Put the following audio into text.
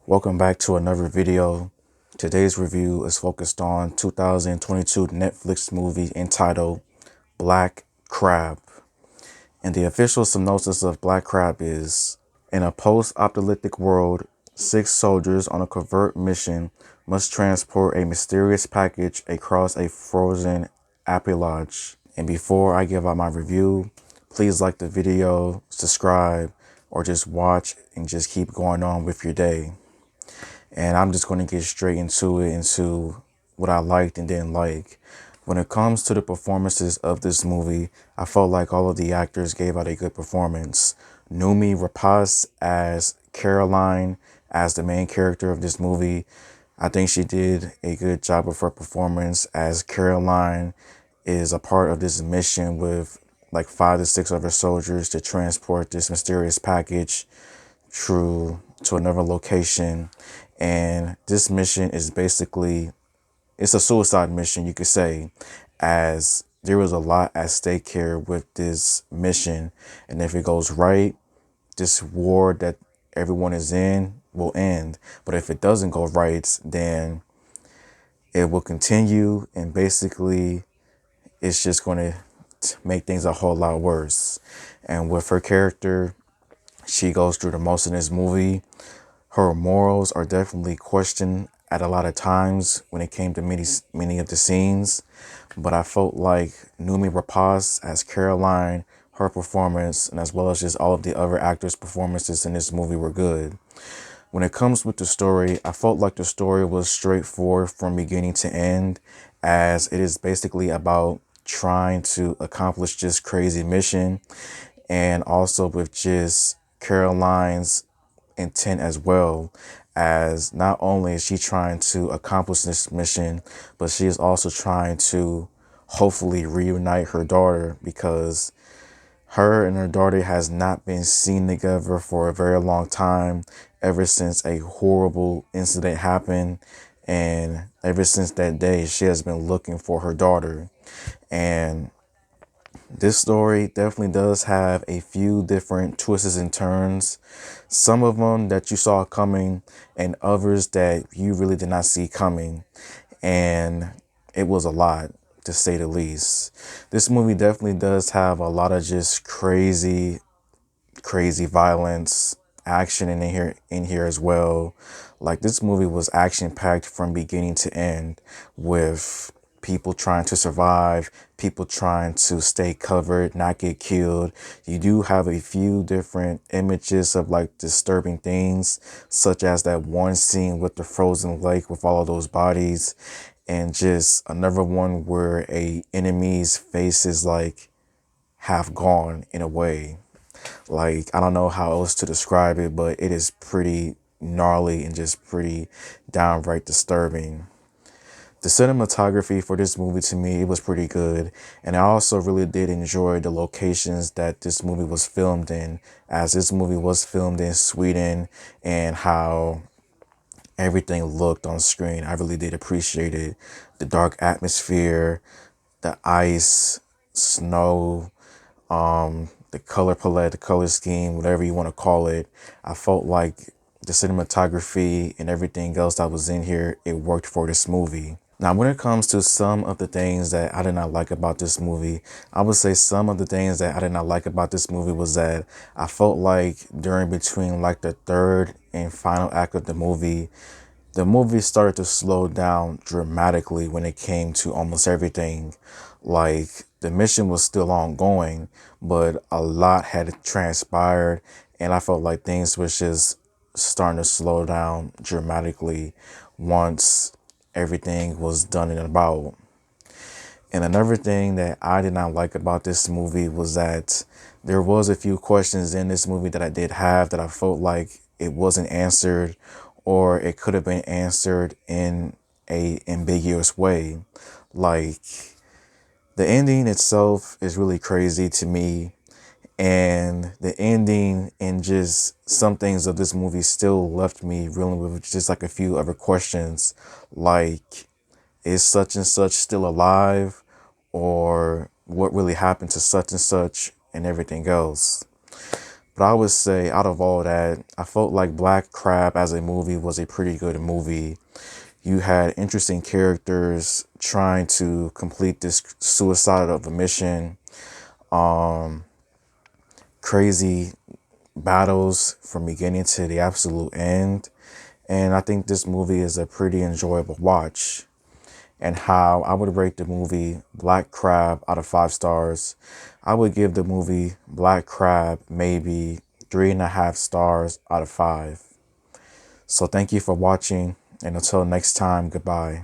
Welcome back to another video. Today's review is focused on 2022 Netflix movie entitled Black Crab. And the official synopsis of Black Crab is, in a post-apocalyptic world, 6 soldiers on a covert mission must transport a mysterious package across a frozen archipelago. And before I give out my review, please like the video, subscribe, or just watch and just keep going on with your day. And I'm just going to get straight into what I liked and didn't like. When it comes to the performances of this movie, I felt like all of the actors gave out a good performance. Noomi Rapace as Caroline, as the main character of this movie, I think she did a good job of her performance, as Caroline is a part of this mission with like 5 to 6 other soldiers to transport this mysterious package to another location. And this mission is basically, it's a suicide mission, you could say, as there was a lot at stake here with this mission. And if it goes right, this war that everyone is in will end. But if it doesn't go right, then it will continue, and basically it's just going to make things a whole lot worse. And with her character, she goes through the most in this movie. Her morals are definitely questioned at a lot of times when it came to many of the scenes. But I felt like Noomi Rapace as Caroline, her performance, and as well as just all of the other actors' performances in this movie were good. When it comes with the story, I felt like the story was straightforward from beginning to end, as it is basically about trying to accomplish this crazy mission, and also with just Caroline's intent as well, as not only is she trying to accomplish this mission, but she is also trying to hopefully reunite her daughter, because her and her daughter has not been seen together for a very long time, ever since a horrible incident happened. And ever since that day, she has been looking for her daughter. And this story definitely does have a few different twists and turns. Some of them that you saw coming, and others that you really did not see coming. And it was a lot, to say the least. This movie definitely does have a lot of just crazy violence, action in here as well. Like, this movie was action packed from beginning to end, with people trying to survive, people trying to stay covered, not get killed. You do have a few different images of like disturbing things, such as that one scene with the frozen lake with all of those bodies, and just another one where a enemy's face is like half gone in a way. Like, I don't know how else to describe it, but it is pretty gnarly and just pretty downright disturbing. The cinematography for this movie, to me, it was pretty good. And I also really did enjoy the locations that this movie was filmed in, as this movie was filmed in Sweden, and how everything looked on screen. I really did appreciate it. The dark atmosphere, the ice, snow, the color palette, the color scheme, whatever you want to call it. I felt like the cinematography and everything else that was in here, it worked for this movie. Now, when it comes to some of the things that I did not like about this movie, I would say some of the things that I did not like about this movie was that I felt like during between like the third and final act of the movie started to slow down dramatically when it came to almost everything. Like, the mission was still ongoing, but a lot had transpired, and I felt like things was just starting to slow down dramatically once everything was done and about. And another thing that I did not like about this movie was that there was a few questions in this movie that I did have that I felt like it wasn't answered, or it could have been answered in a ambiguous way. Like, the ending itself is really crazy to me, and the ending and just some things of this movie still left me reeling with just like a few other questions, like, is such and such still alive, or what really happened to such and such, and everything else. But I would say out of all that, I felt like Black Crab as a movie was a pretty good movie. You had interesting characters trying to complete this suicide of a mission, crazy battles from beginning to the absolute end. And I think this movie is a pretty enjoyable watch. And how I would rate the movie Black Crab out of 5 stars, I would give the movie Black Crab maybe 3.5 stars out of 5. So thank you for watching, and until next time, goodbye.